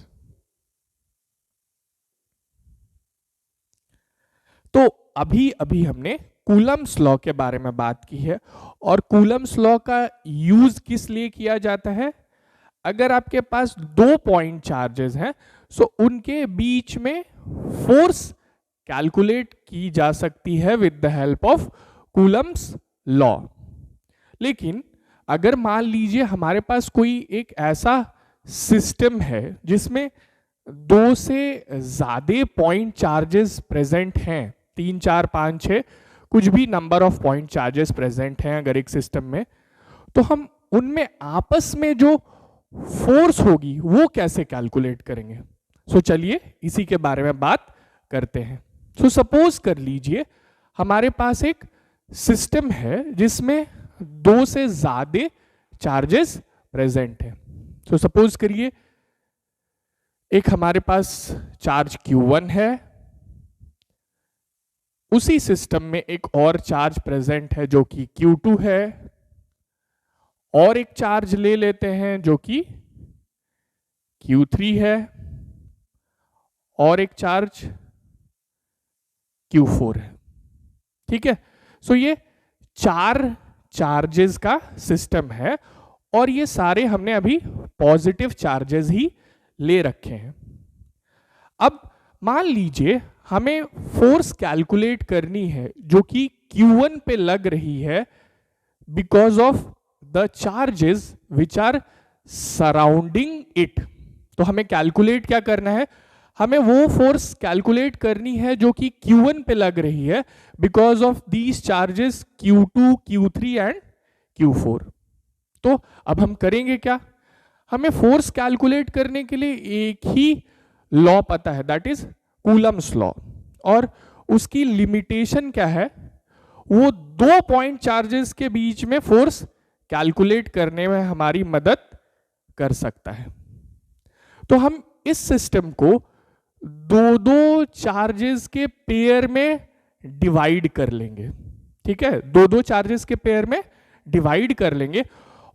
तो अभी अभी हमने कूलम्स लॉ के बारे में बात की है, और कूलम्स लॉ का यूज किस लिए किया जाता है। अगर आपके पास दो पॉइंट चार्जेस हैं सो उनके बीच में फोर्स कैलकुलेट की जा सकती है with the help of Coulomb's law. लेकिन अगर मान लीजिए हमारे पास कोई एक ऐसा सिस्टम है जिसमें दो से ज्यादा पॉइंट चार्जेस प्रेजेंट हैं, 3 4 5 6 कुछ भी number of point charges present हैं अगर एक सिस्टम में, तो हम उनमें आपस में जो फोर्स होगी वो कैसे कैलकुलेट करेंगे। सो चलिए इसी के बारे में बात करते हैं। सो सपोज कर लीजिए हमारे पास एक सिस्टम है जिसमें दो से ज्यादा चार्जेस प्रेजेंट है। सो सपोज करिए एक हमारे पास चार्ज Q1 है, उसी सिस्टम में एक और चार्ज प्रेजेंट है जो कि Q2 है, और एक चार्ज ले लेते हैं जो कि Q3 है, और एक चार्ज Q4 है। ठीक है, सो ये 4 चार्जेस का सिस्टम है, और ये सारे हमने अभी पॉजिटिव चार्जेस ही ले रखे हैं। अब मान लीजिए हमें फोर्स कैलकुलेट करनी है जो कि Q1 पे लग रही है because of the charges which are surrounding it. तो हमें कैलकुलेट क्या करना है, हमें वो फोर्स कैलकुलेट करनी है जो कि Q1 पे लग रही है because of these charges Q2, Q3 and Q4। तो अब हम करेंगे क्या, हमें फोर्स कैलकुलेट करने के लिए एक ही लॉ पता है, दैट इज कूलम्स लॉ, और उसकी लिमिटेशन क्या है, वो दो पॉइंट चार्जेस के बीच में फोर्स कैलकुलेट करने में हमारी मदद कर सकता है। तो हम इस सिस्टम को दो दो चार्जेस के पेयर में डिवाइड कर लेंगे। ठीक है, दो दो चार्जेस के पेयर में डिवाइड कर लेंगे,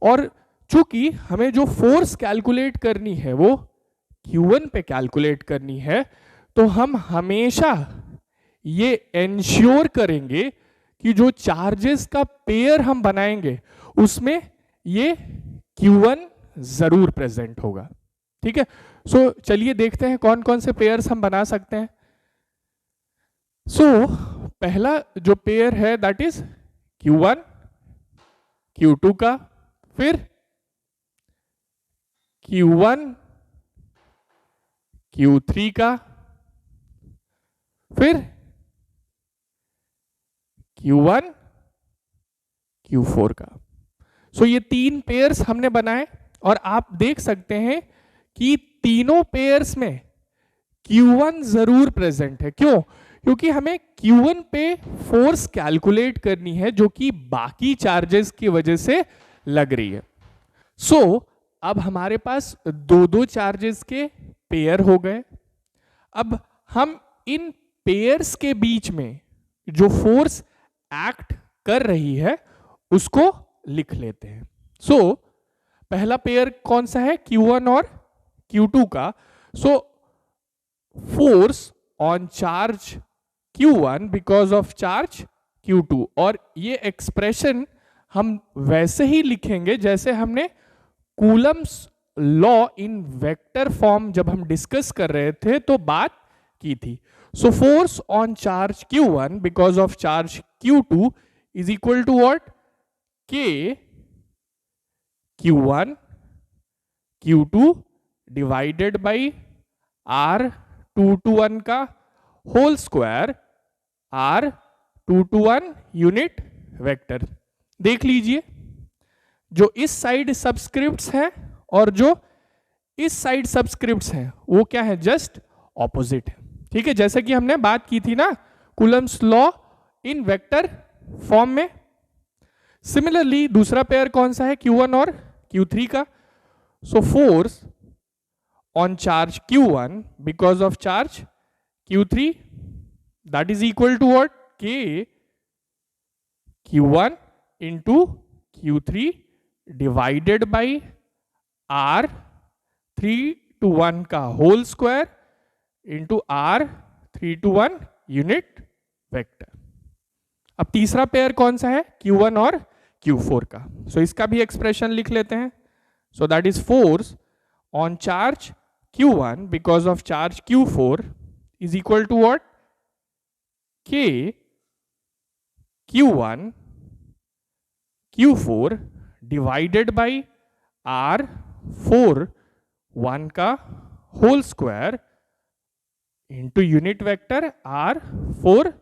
और चूंकि हमें जो फोर्स कैलकुलेट करनी है वो Q1 पे कैलकुलेट करनी है, तो हम हमेशा ये एंश्योर करेंगे कि जो चार्जेस का पेयर हम बनाएंगे उसमें ये Q1 जरूर प्रेजेंट होगा। ठीक है, सो चलिए देखते हैं कौन कौन से पेयर्स हम बना सकते हैं। सो पहला जो पेयर है दैट इज Q1 Q2 का, फिर Q1 Q3 का, फिर Q1 Q4 का। सो ये तीन पेयर्स हमने बनाए, और आप देख सकते हैं कि तीनों पेयर्स में Q1 जरूर प्रेजेंट है। क्यों? क्योंकि हमें Q1 पे फोर्स कैलकुलेट करनी है जो कि बाकी चार्जेस की वजह से लग रही है। सो अब हमारे पास दो दो चार्जेस के पेयर हो गए। अब हम इन पेयर्स के बीच में जो फोर्स एक्ट कर रही है उसको लिख लेते हैं। सो पहला पेयर कौन सा है, Q1 और Q2 का। So force on charge Q1 because of charge Q2, और ये एक्सप्रेशन हम वैसे ही लिखेंगे जैसे हमने Coulomb's law in vector form जब हम डिस्कस कर रहे थे तो बात की थी। So force on charge Q1 because of charge Q2 is equal to what, K Q1 Q2 divided by R2 का whole square R2 unit vector. देख लीजिए, जो इस साइड सब्सक्रिप्ट्स हैं और जो इस साइड सब्सक्रिप्ट्स हैं वो क्या है, जस्ट ऑपोजिट है। ठीक है, जैसे कि हमने बात की थी ना Coulomb's law in vector form में। सिमिलरली दूसरा पेयर कौन सा है, Q1 और Q3 का। So force on charge Q1 because of charge Q3 that is equal to what, K Q1 into Q3 divided by R3 का whole square into R3 unit vector. अब तीसरा pair कौन सा है, Q1 और Q4 का। सो इसका भी एक्सप्रेशन लिख लेते हैं। So that is force on charge Q1 because of charge Q4 is equal to what, K Q1 Q4 divided by R4 का whole square into unit vector R4।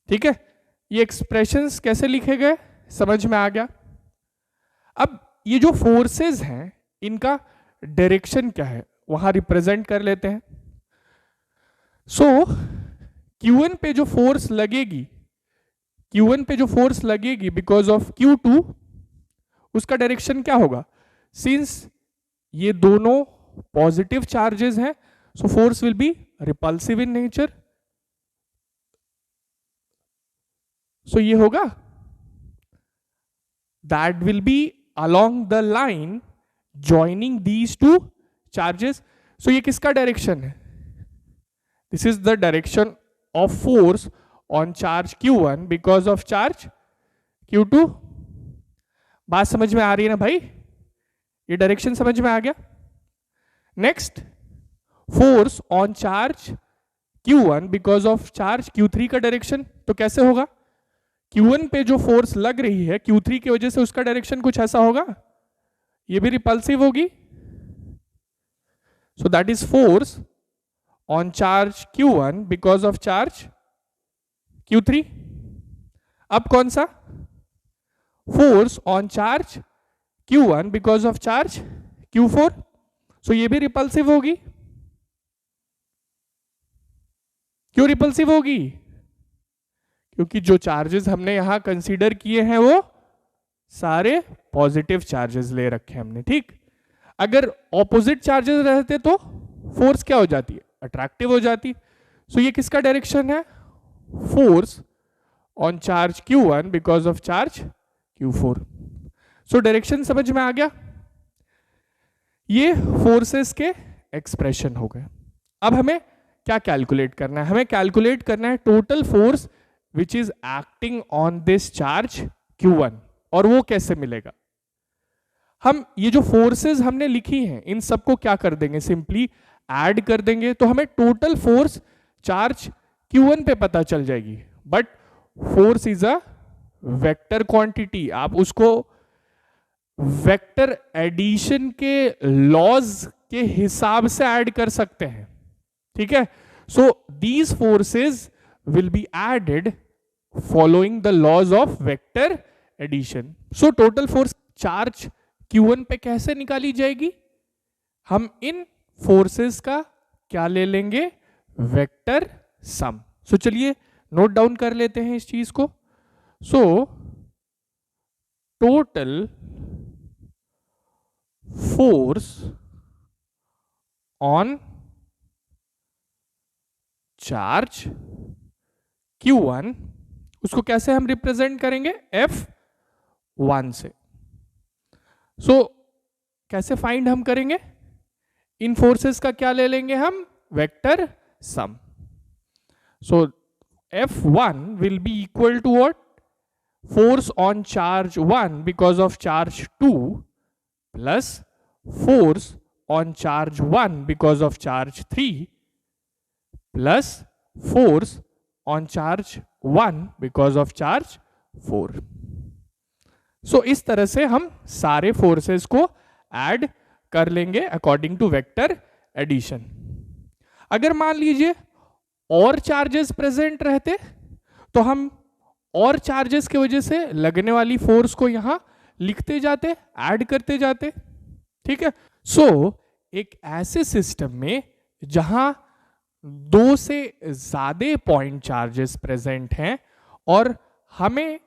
ठीक है, ये एक्सप्रेशंस कैसे लिखे गए समझ में आ गया। अब ये जो फोर्सेस हैं इनका डायरेक्शन क्या है वहां रिप्रेजेंट कर लेते हैं। सो Q1 पे जो फोर्स लगेगी, Q1 पे जो फोर्स लगेगी बिकॉज ऑफ Q2, उसका डायरेक्शन क्या होगा, सिंस ये दोनों पॉजिटिव चार्जेस हैं so force will be repulsive in nature. So ये होगा that will be along the line joining these two charges. So ये किसका डायरेक्शन है, this is the direction of force on charge Q1 because of charge Q2। बात समझ में आ रही है ना भाई, ये डायरेक्शन समझ में आ गया। Next, force on charge Q1 because of charge Q3 का डायरेक्शन तो कैसे होगा, Q1 पे जो फोर्स लग रही है Q3 की वजह से उसका डायरेक्शन कुछ ऐसा होगा, ये भी रिपल्सिव होगी। सो that is force on charge Q1 because of charge Q3। अब कौन सा, force on charge Q1 because of charge Q4। सो ये भी रिपल्सिव होगी। क्यों रिपल्सिव होगी, क्योंकि जो चार्जेस हमने यहां कंसीडर किए हैं वो सारे पॉजिटिव चार्जेस ले रखे हैं हमने। ठीक, अगर ऑपोजिट चार्जेस रहते तो फोर्स क्या हो जाती है, अट्रैक्टिव हो जाती। सो ये किसका डायरेक्शन है, force on charge Q1 because of charge Q4। So direction समझ में आ गया। ये फोर्सेस के एक्सप्रेशन हो गए। अब हमें क्या कैलकुलेट करना है, हमें कैलकुलेट करना है total force which is acting on this charge Q1। और वो कैसे मिलेगा, हम ये जो फोर्सेस हमने लिखी हैं इन सबको क्या कर देंगे, सिंपली ऐड कर देंगे तो हमें टोटल फोर्स चार्ज Q1 पे पता चल जाएगी। But force is a vector quantity, आप उसको वेक्टर एडिशन के लॉज के हिसाब से ऐड कर सकते हैं। ठीक है, so these forces will be added following the laws of vector addition. So total force charge Q1 पे कैसे निकाली जाएगी, हम इन फोर्सेस का क्या ले लेंगे, वेक्टर सम। सो चलिए नोट डाउन कर लेते हैं इस चीज को। सो total force on charge Q1, उसको कैसे हम रिप्रेजेंट करेंगे, F1 से। सो कैसे फाइंड हम करेंगे, इन फोर्सेस का क्या ले लेंगे हम, vector sum. So F1 will be equal to what, force on charge 1 because of charge 2 plus force on charge 1 because of charge 3 plus force on charge 1 because of charge 4। सो इस तरह से हम सारे फोर्सेस को ऐड कर लेंगे according to vector addition. अगर मान लीजिए और चार्जेस प्रेजेंट रहते तो हम और चार्जेस की वजह से लगने वाली फोर्स को यहां लिखते जाते, ऐड करते जाते। ठीक है। सो एक ऐसे सिस्टम में जहां दो से ज्यादा पॉइंट चार्जेस प्रेजेंट हैं और हमें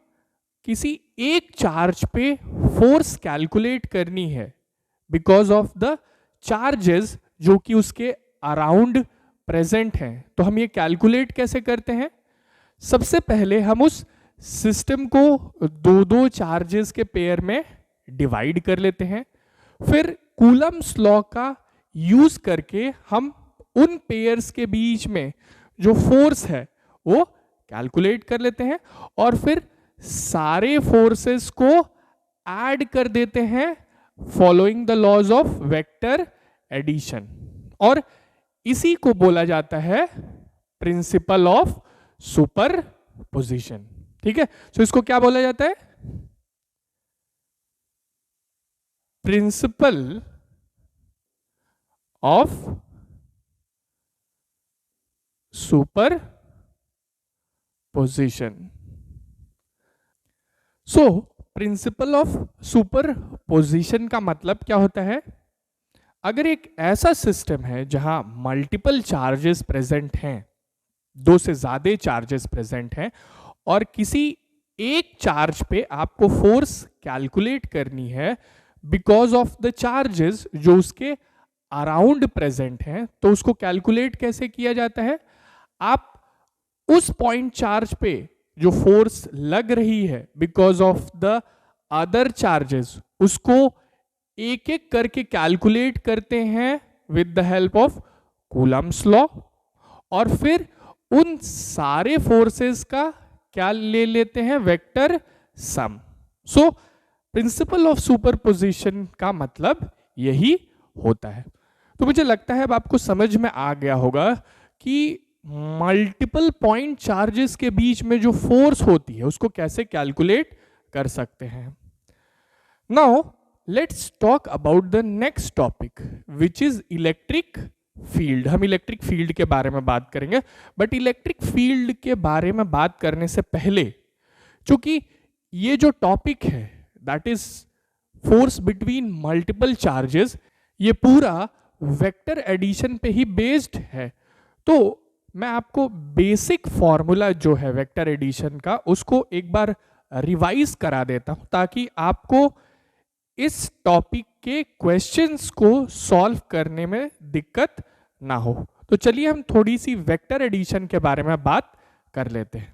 किसी एक चार्ज पे फोर्स कैलकुलेट करनी है बिकॉज ऑफ द चार्जेस जो कि उसके अराउंड प्रेजेंट हैं, तो हम ये कैलकुलेट कैसे करते हैं, सबसे पहले हम उस सिस्टम को दो दो चार्जेस के पेयर में डिवाइड कर लेते हैं। फिर कूलम्स लॉ का यूज करके हम उन पेयर्स के बीच में जो फोर्स है वो कैलकुलेट कर लेते हैं और फिर सारे फोर्सेस को ऐड कर देते हैं following the laws of vector addition, और इसी को बोला जाता है प्रिंसिपल ऑफ सुपरपोजिशन। ठीक है। सो इसको क्या बोला जाता है, principle of superposition. So principle of superposition का मतलब क्या होता है, अगर एक ऐसा सिस्टम है जहां मल्टीपल चार्जेस प्रेजेंट हैं, दो से ज्यादा चार्जेस प्रेजेंट हैं और किसी एक चार्ज पे आपको फोर्स कैलकुलेट करनी है बिकॉज ऑफ द चार्जेस जो उसके अराउंड प्रेजेंट हैं, तो उसको कैलकुलेट कैसे किया जाता है, आप उस पॉइंट चार्ज पे जो फोर्स लग रही है because of the other charges उसको एक एक करके कैलकुलेट करते हैं with the help of Coulomb's law, और फिर उन सारे फोर्सेस का क्या ले लेते हैं, vector sum. So principle of superposition का मतलब यही होता है। तो मुझे लगता है अब आपको समझ में आ गया होगा कि मल्टीपल पॉइंट चार्जेस के बीच में जो फोर्स होती है उसको कैसे कैलकुलेट कर सकते हैं। Now let's talk about the next topic which is electric field. हम इलेक्ट्रिक फील्ड के बारे में बात करेंगे, बट इलेक्ट्रिक फील्ड के बारे में बात करने से पहले, चूंकि ये जो टॉपिक है that is force between multiple charges, ये पूरा वेक्टर एडिशन पे ही बेस्ड है, तो मैं आपको बेसिक फॉर्मूला जो है वेक्टर एडिशन का उसको एक बार रिवाइज करा देता हूं ताकि आपको इस टॉपिक के क्वेश्चंस को सॉल्व करने में दिक्कत ना हो। तो चलिए हम थोड़ी सी वेक्टर एडिशन के बारे में बात कर लेते हैं।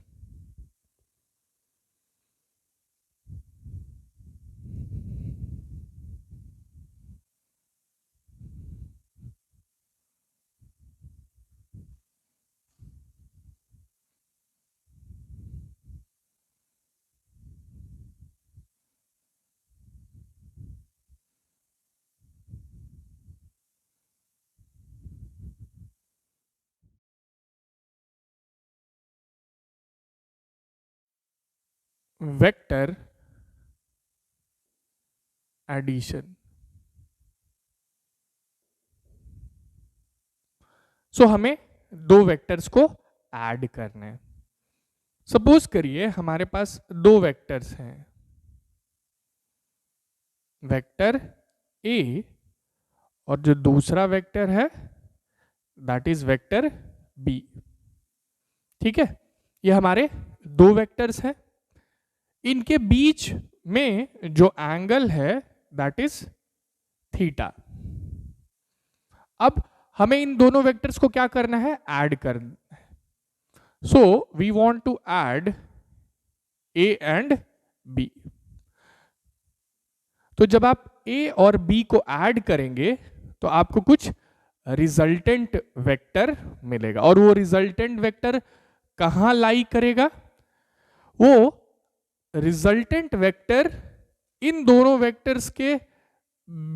Vector addition. सो हमें दो वेक्टर्स को ऐड करना है। सपोज करिए हमारे पास दो वेक्टर्स हैं, वेक्टर ए और जो दूसरा वेक्टर है दैट इज वेक्टर बी। ठीक है, ये हमारे दो वेक्टर्स हैं, इनके बीच में जो एंगल है दैट इज थीटा। अब हमें इन दोनों वेक्टर्स को क्या करना है, ऐड करना है। So we want to add A and B. तो जब आप ए और बी को ऐड करेंगे तो आपको कुछ रिजल्टेंट वेक्टर मिलेगा, और वो रिजल्टेंट वेक्टर कहां लाई करेगा, वो रिजल्टेंट वेक्टर इन दोनों वेक्टर्स के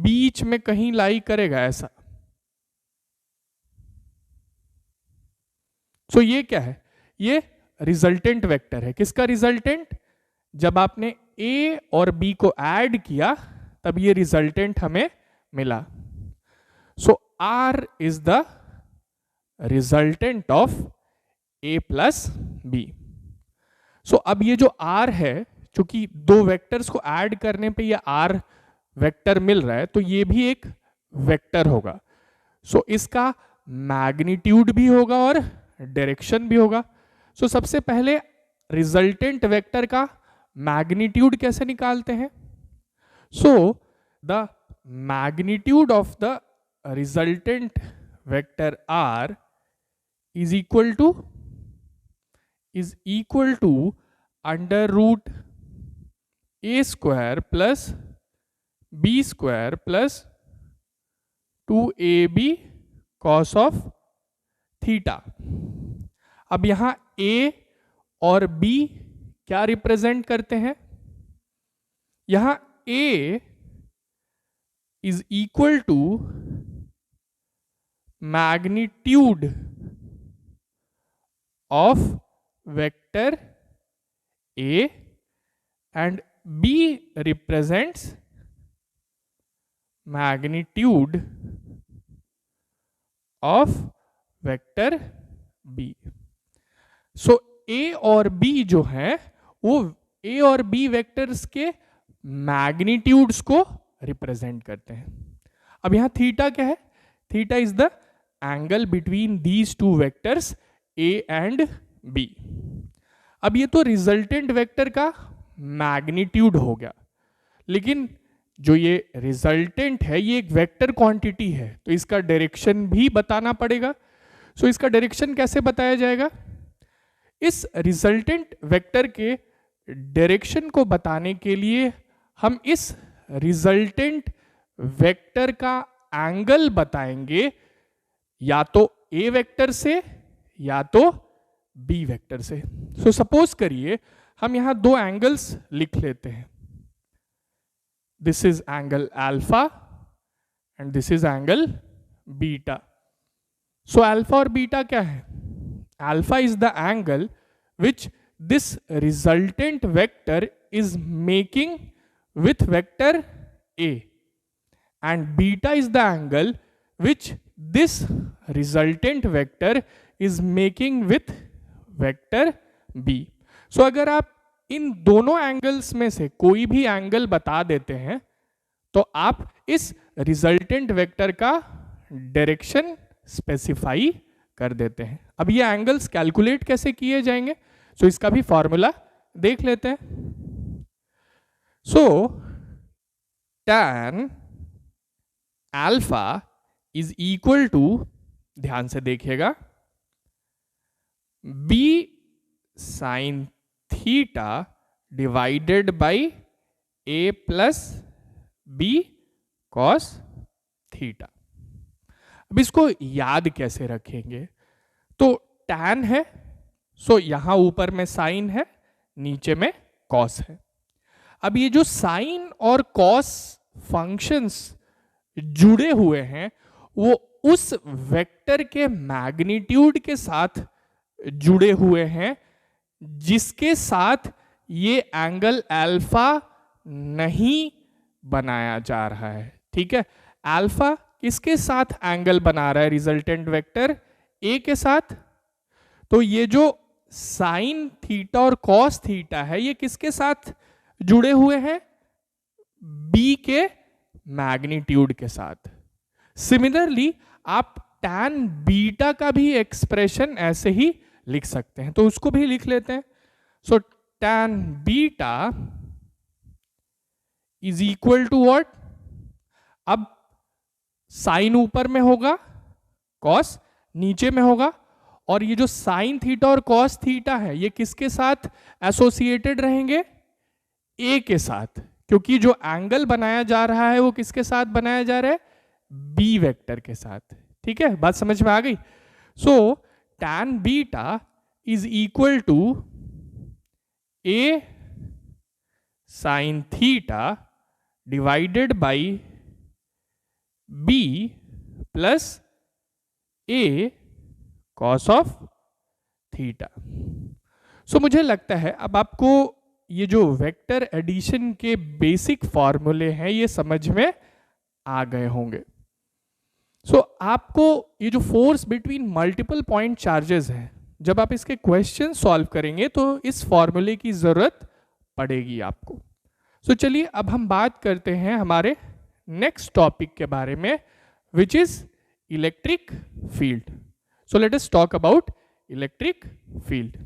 बीच में कहीं लाई करेगा ऐसा। सो ये क्या है, ये रिजल्टेंट वेक्टर है। किसका रिजल्टेंट, जब आपने ए और बी को ऐड किया तब ये रिजल्टेंट हमें मिला। So R is the resultant of A plus B. So अब ये जो आर है, चूंकि दो वेक्टर्स को ऐड करने पे ये आर वेक्टर मिल रहा है, तो ये भी एक वेक्टर होगा। सो इसका मैग्नीट्यूड भी होगा और डायरेक्शन भी होगा। सो सबसे पहले रिजल्टेंट वेक्टर का मैग्नीट्यूड कैसे निकालते हैं। So the magnitude of the resultant vector R is equal to under root A square plus B square plus 2ab cos of theta. अब यहां a और b क्या रिप्रेजेंट करते हैं, यहां a is equal to magnitude of vector a and b represents magnitude of vector b. So a और b जो है वो a और b वेक्टर्स के मैग्नीट्यूड्स को रिप्रेजेंट करते हैं। अब यहां थीटा क्या है, theta is the angle between these two vectors a and b। अब ये तो रिजल्टेंट वेक्टर का मैग्नीट्यूड हो गया, लेकिन जो ये रिजल्टेंट है ये एक वेक्टर क्वांटिटी है, तो इसका डायरेक्शन भी बताना पड़ेगा। सो इसका डायरेक्शन कैसे बताया जाएगा, इस रिजल्टेंट वेक्टर के डायरेक्शन को बताने के लिए हम इस रिजल्टेंट वेक्टर का एंगल बताएंगे या तो ए वेक्टर से या तो बी वेक्टर से। सो सपोज करिए हम यहां दो एंगल्स लिख लेते हैं, this is angle alpha and this is angle beta. So alpha और बीटा क्या है, alpha is the angle which this resultant vector is making with vector A, and beta is the angle which this resultant vector is making with vector B. So अगर आप इन दोनों angles में से कोई भी एंगल बता देते हैं तो आप इस रिजल्टेंट वेक्टर का डायरेक्शन स्पेसिफाई कर देते हैं। अब ये एंगल्स कैलकुलेट कैसे किए जाएंगे, सो इसका भी फॉर्मूला देख लेते हैं। So tan alpha is equal to, ध्यान से देखिएगा, b sin theta divided by a plus b cos theta। अब इसको याद कैसे रखेंगे, तो tan है, सो यहां ऊपर में साइन है, नीचे में cos है। अब ये जो साइन और कॉस फंक्शंस जुड़े हुए हैं वो उस वेक्टर के मैग्नीट्यूड के साथ जुड़े हुए हैं जिसके साथ ये एंगल अल्फा नहीं बनाया जा रहा है। ठीक है, अल्फा किसके साथ एंगल बना रहा है, रिजल्टेंट वेक्टर ए के साथ। तो ये जो साइन थीटा और कॉस थीटा है ये किसके साथ जुड़े हुए हैं, बी के मैग्नीट्यूड के साथ। सिमिलरली आप टैन बीटा का भी एक्सप्रेशन ऐसे ही लिख सकते हैं, तो उसको भी लिख लेते हैं. So tan beta is equal to what? अब साइन ऊपर में होगा, कॉस नीचे में होगा, और ये जो साइन थीटा और कॉस थीटा है ये किसके साथ एसोसिएटेड रहेंगे? ए के साथ, क्योंकि जो एंगल बनाया जा रहा है वो किसके साथ बनाया जा रहा है? बी वेक्टर के साथ. ठीक है, बात समझ में आ गई? So tan beta is equal to A sine theta divided by B plus A cos of theta. So मुझे लगता है अब आपको ये जो वेक्टर एडिशन के बेसिक फॉर्मूले हैं ये समझ में आ गए होंगे. सो आपको ये जो force between multiple point charges हैं, जब आप इसके क्वेश्चन सॉल्व करेंगे तो इस फॉर्मूले की जरूरत पड़ेगी आपको. सो चलिए अब हम बात करते हैं हमारे नेक्स्ट टॉपिक के बारे में, which is electric field. So let us talk about electric field.